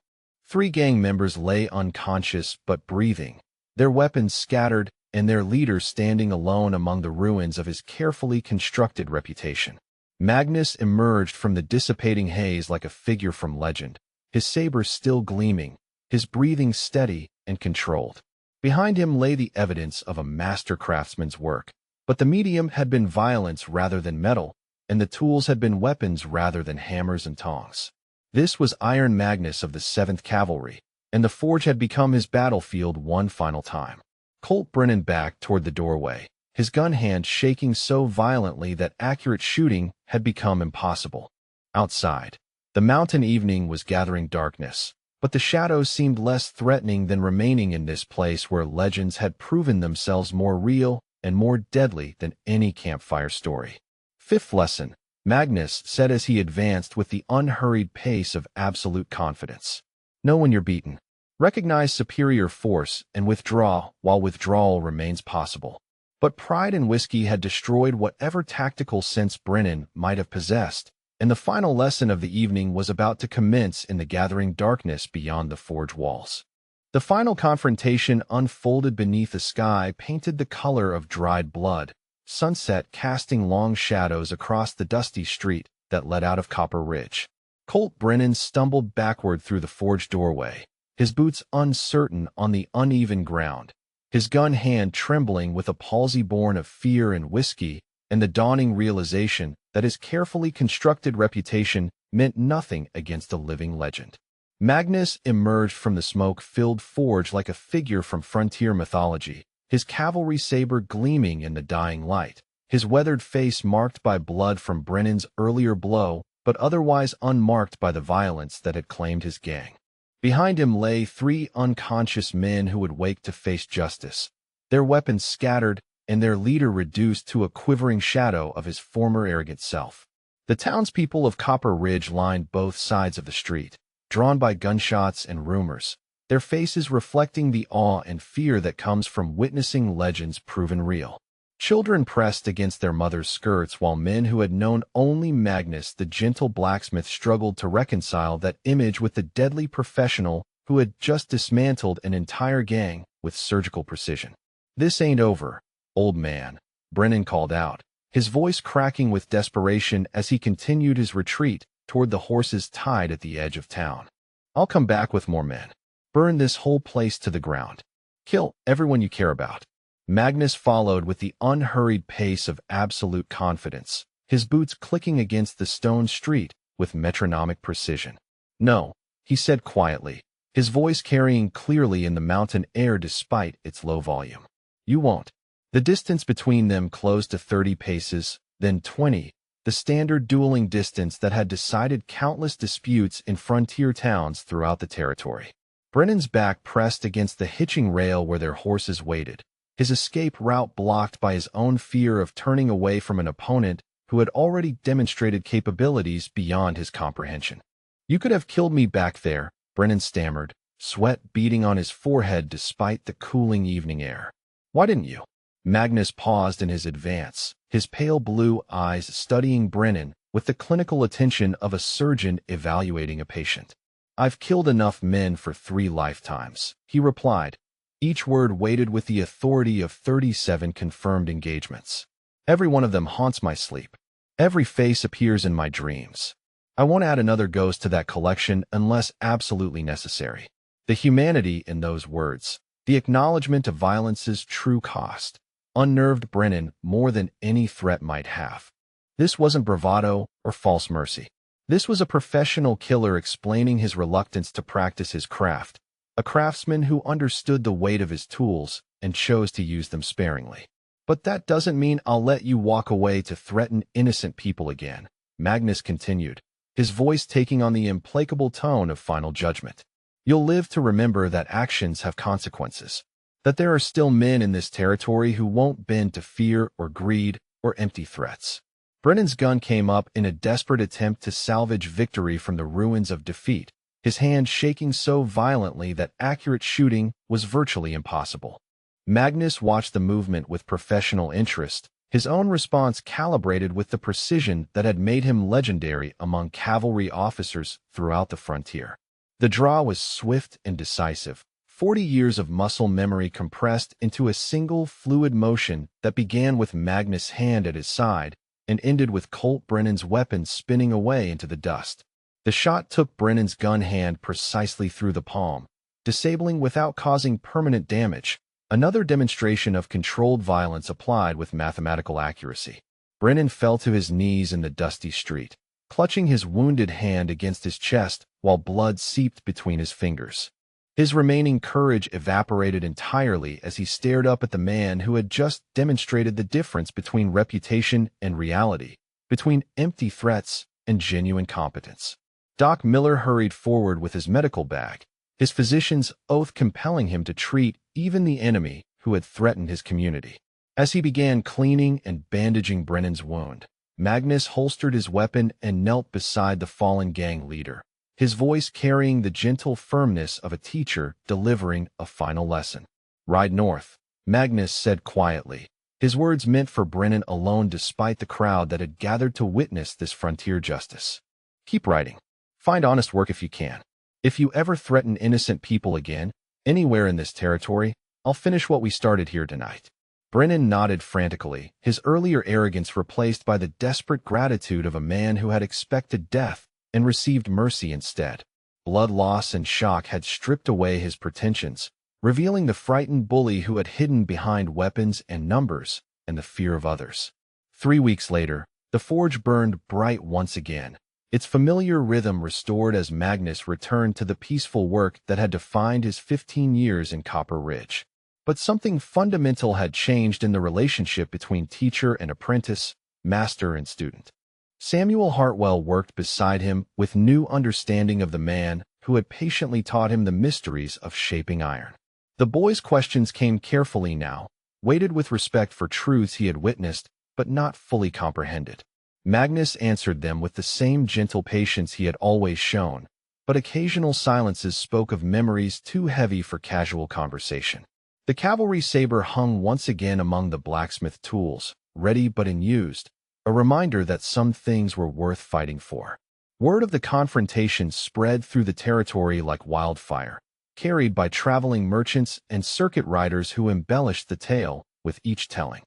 3 gang members lay unconscious but breathing, their weapons scattered and their leader standing alone among the ruins of his carefully constructed reputation. Magnus emerged from the dissipating haze like a figure from legend, his saber still gleaming, his breathing steady and controlled. Behind him lay the evidence of a master craftsman's work, but the medium had been violence rather than metal, and the tools had been weapons rather than hammers and tongs. This was Iron Magnus of the 7th Cavalry, and the forge had become his battlefield one final time. Colt Brennan backed toward the doorway, his gun hand shaking so violently that accurate shooting had become impossible. Outside, the mountain evening was gathering darkness, but the shadows seemed less threatening than remaining in this place where legends had proven themselves more real and more deadly than any campfire story. Fifth lesson, Magnus said as he advanced with the unhurried pace of absolute confidence. Know when you're beaten. Recognize superior force and withdraw while withdrawal remains possible. But pride and whiskey had destroyed whatever tactical sense Brennan might have possessed, and the final lesson of the evening was about to commence in the gathering darkness beyond the forge walls. The final confrontation unfolded beneath a sky painted the color of dried blood, sunset casting long shadows across the dusty street that led out of Copper Ridge. Colt Brennan stumbled backward through the forge doorway, his boots uncertain on the uneven ground, his gun hand trembling with a palsy born of fear and whiskey and the dawning realization that his carefully constructed reputation meant nothing against a living legend. Magnus emerged from the smoke-filled forge like a figure from frontier mythology, his cavalry saber gleaming in the dying light, his weathered face marked by blood from Brennan's earlier blow, but otherwise unmarked by the violence that had claimed his gang. Behind him lay 3 unconscious men who would wake to face justice, their weapons scattered and their leader reduced to a quivering shadow of his former arrogant self. The townspeople of Copper Ridge lined both sides of the street, drawn by gunshots and rumors, their faces reflecting the awe and fear that comes from witnessing legends proven real. Children pressed against their mothers' skirts while men who had known only Magnus the gentle blacksmith struggled to reconcile that image with the deadly professional who had just dismantled an entire gang with surgical precision. "This ain't over, old man," Brennan called out, his voice cracking with desperation as he continued his retreat toward the horses tied at the edge of town. "I'll come back with more men." Burn this whole place to the ground. Kill everyone you care about. Magnus followed with the unhurried pace of absolute confidence, his boots clicking against the stone street with metronomic precision. No, he said quietly, his voice carrying clearly in the mountain air despite its low volume. You won't. The distance between them closed to 30 paces, then 20, the standard dueling distance that had decided countless disputes in frontier towns throughout the territory. Brennan's back pressed against the hitching rail where their horses waited, his escape route blocked by his own fear of turning away from an opponent who had already demonstrated capabilities beyond his comprehension. You could have killed me back there, Brennan stammered, sweat beading on his forehead despite the cooling evening air. Why didn't you? Magnus paused in his advance, his pale blue eyes studying Brennan with the clinical attention of a surgeon evaluating a patient. I've killed enough men for 3 lifetimes, he replied, each word weighted with the authority of 37 confirmed engagements. Every one of them haunts my sleep. Every face appears in my dreams. I won't add another ghost to that collection unless absolutely necessary. The humanity in those words, the acknowledgement of violence's true cost, unnerved Brennan more than any threat might have. This wasn't bravado or false mercy. This was a professional killer explaining his reluctance to practice his craft, a craftsman who understood the weight of his tools and chose to use them sparingly. But that doesn't mean I'll let you walk away to threaten innocent people again, Magnus continued, his voice taking on the implacable tone of final judgment. You'll live to remember that actions have consequences, that there are still men in this territory who won't bend to fear or greed or empty threats. Brennan's gun came up in a desperate attempt to salvage victory from the ruins of defeat, his hand shaking so violently that accurate shooting was virtually impossible. Magnus watched the movement with professional interest, his own response calibrated with the precision that had made him legendary among cavalry officers throughout the frontier. The draw was swift and decisive, 40 years of muscle memory compressed into a single fluid motion that began with Magnus' hand at his side and ended with Colt Brennan's weapon spinning away into the dust. The shot took Brennan's gun hand precisely through the palm, disabling without causing permanent damage, another demonstration of controlled violence applied with mathematical accuracy. Brennan fell to his knees in the dusty street, clutching his wounded hand against his chest while blood seeped between his fingers. His remaining courage evaporated entirely as he stared up at the man who had just demonstrated the difference between reputation and reality, between empty threats and genuine competence. Doc Miller hurried forward with his medical bag, his physician's oath compelling him to treat even the enemy who had threatened his community. As he began cleaning and bandaging Brennan's wound, Magnus holstered his weapon and knelt beside the fallen gang leader, his voice carrying the gentle firmness of a teacher delivering a final lesson. Ride north, Magnus said quietly, his words meant for Brennan alone despite the crowd that had gathered to witness this frontier justice. Keep riding. Find honest work if you can. If you ever threaten innocent people again, anywhere in this territory, I'll finish what we started here tonight. Brennan nodded frantically, his earlier arrogance replaced by the desperate gratitude of a man who had expected death and received mercy instead. Blood loss and shock had stripped away his pretensions, revealing the frightened bully who had hidden behind weapons and numbers and the fear of others. 3 weeks later, the forge burned bright once again, its familiar rhythm restored as Magnus returned to the peaceful work that had defined his 15 years in Copper Ridge. But something fundamental had changed in the relationship between teacher and apprentice, master and student. Samuel Hartwell worked beside him with new understanding of the man who had patiently taught him the mysteries of shaping iron. The boy's questions came carefully now, weighted with respect for truths he had witnessed but not fully comprehended. Magnus answered them with the same gentle patience he had always shown, but occasional silences spoke of memories too heavy for casual conversation. The cavalry saber hung once again among the blacksmith tools, ready but unused, a reminder that some things were worth fighting for. Word of the confrontation spread through the territory like wildfire, carried by traveling merchants and circuit riders who embellished the tale with each telling.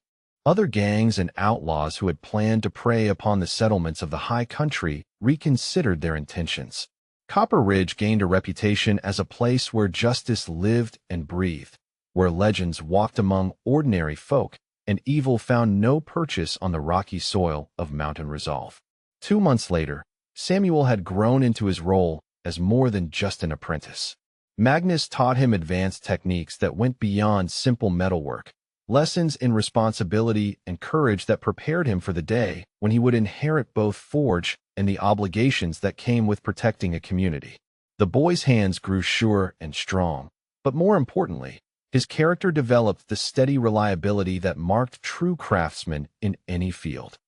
Other gangs and outlaws who had planned to prey upon the settlements of the high country reconsidered their intentions. Copper Ridge gained a reputation as a place where justice lived and breathed, where legends walked among ordinary folk, and evil found no purchase on the rocky soil of Mountain Resolve. 2 months later, Samuel had grown into his role as more than just an apprentice. Magnus taught him advanced techniques that went beyond simple metalwork, lessons in responsibility and courage that prepared him for the day when he would inherit both forge and the obligations that came with protecting a community. The boy's hands grew sure and strong, but more importantly, his character developed the steady reliability that marked true craftsmen in any field.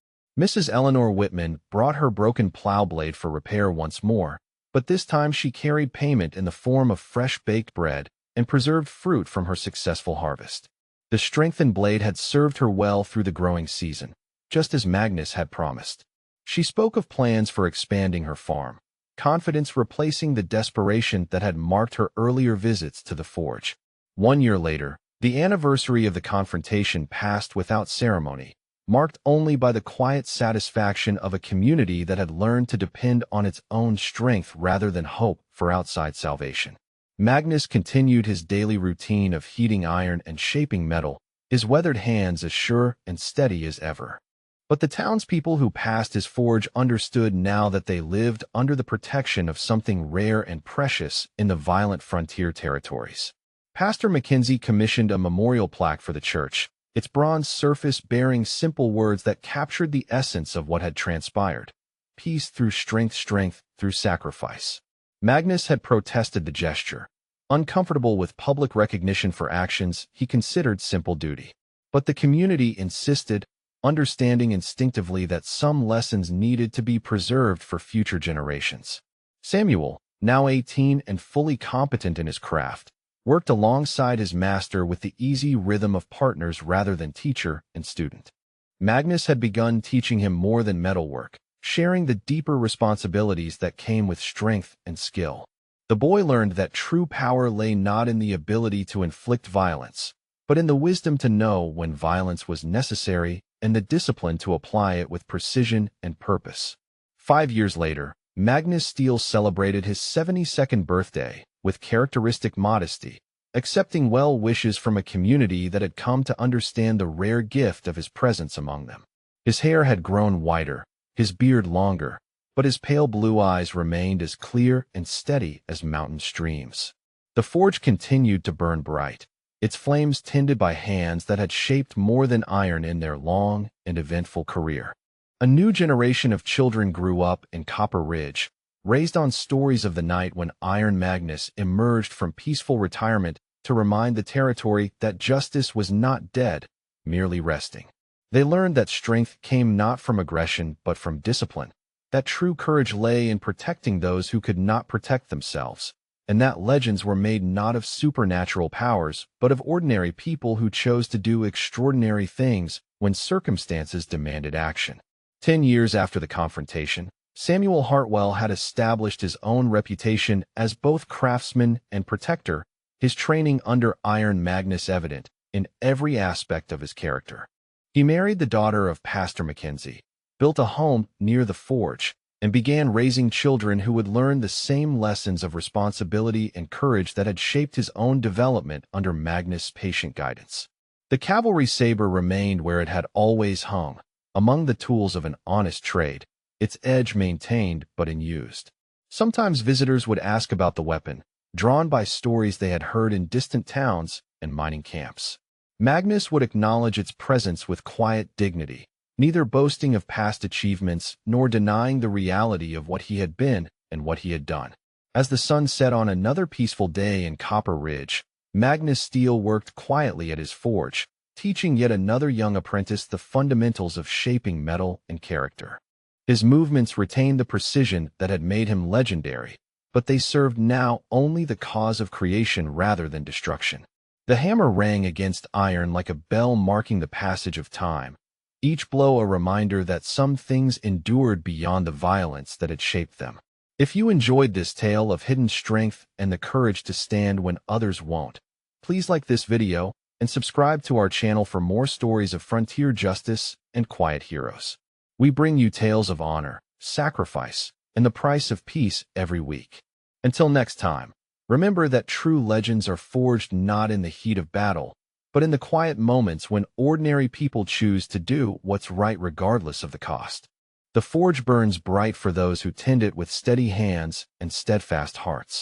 Mrs. Eleanor Whitman brought her broken plow blade for repair once more, but this time she carried payment in the form of fresh baked bread and preserved fruit from her successful harvest. The strengthened blade had served her well through the growing season, just as Magnus had promised. She spoke of plans for expanding her farm, confidence replacing the desperation that had marked her earlier visits to the forge. 1 year later, the anniversary of the confrontation passed without ceremony, marked only by the quiet satisfaction of a community that had learned to depend on its own strength rather than hope for outside salvation. Magnus continued his daily routine of heating iron and shaping metal, his weathered hands as sure and steady as ever. But the townspeople who passed his forge understood now that they lived under the protection of something rare and precious in the violent frontier territories. Pastor Mackenzie commissioned a memorial plaque for the church, its bronze surface bearing simple words that captured the essence of what had transpired. Peace through strength, strength through sacrifice. Magnus had protested the gesture. Uncomfortable with public recognition for actions he considered simple duty. But the community insisted, understanding instinctively that some lessons needed to be preserved for future generations. Samuel, now 18 and fully competent in his craft, worked alongside his master with the easy rhythm of partners rather than teacher and student. Magnus had begun teaching him more than metalwork, sharing the deeper responsibilities that came with strength and skill. The boy learned that true power lay not in the ability to inflict violence, but in the wisdom to know when violence was necessary and the discipline to apply it with precision and purpose. 5 years later, Magnus Steele celebrated his 72nd birthday with characteristic modesty, accepting well wishes from a community that had come to understand the rare gift of his presence among them. His hair had grown whiter, his beard longer, but his pale blue eyes remained as clear and steady as mountain streams. The forge continued to burn bright, its flames tended by hands that had shaped more than iron in their long and eventful career. A new generation of children grew up in Copper Ridge, raised on stories of the night when Iron Magnus emerged from peaceful retirement to remind the territory that justice was not dead, merely resting. They learned that strength came not from aggression but from discipline, that true courage lay in protecting those who could not protect themselves, and that legends were made not of supernatural powers but of ordinary people who chose to do extraordinary things when circumstances demanded action. 10 years after the confrontation, Samuel Hartwell had established his own reputation as both craftsman and protector, his training under Iron Magnus evident in every aspect of his character. He married the daughter of Pastor Mackenzie, built a home near the forge, and began raising children who would learn the same lessons of responsibility and courage that had shaped his own development under Magnus' patient guidance. The cavalry saber remained where it had always hung, among the tools of an honest trade, its edge maintained but unused. Sometimes visitors would ask about the weapon, drawn by stories they had heard in distant towns and mining camps. Magnus would acknowledge its presence with quiet dignity, neither boasting of past achievements nor denying the reality of what he had been and what he had done. As the sun set on another peaceful day in Copper Ridge, Magnus Steele worked quietly at his forge, teaching yet another young apprentice the fundamentals of shaping metal and character. His movements retained the precision that had made him legendary, but they served now only the cause of creation rather than destruction. The hammer rang against iron like a bell marking the passage of time, each blow a reminder that some things endured beyond the violence that had shaped them. If you enjoyed this tale of hidden strength and the courage to stand when others won't, please like this video and subscribe to our channel for more stories of frontier justice and quiet heroes. We bring you tales of honor, sacrifice, and the price of peace every week. Until next time, remember that true legends are forged not in the heat of battle, but in the quiet moments when ordinary people choose to do what's right regardless of the cost. The forge burns bright for those who tend it with steady hands and steadfast hearts.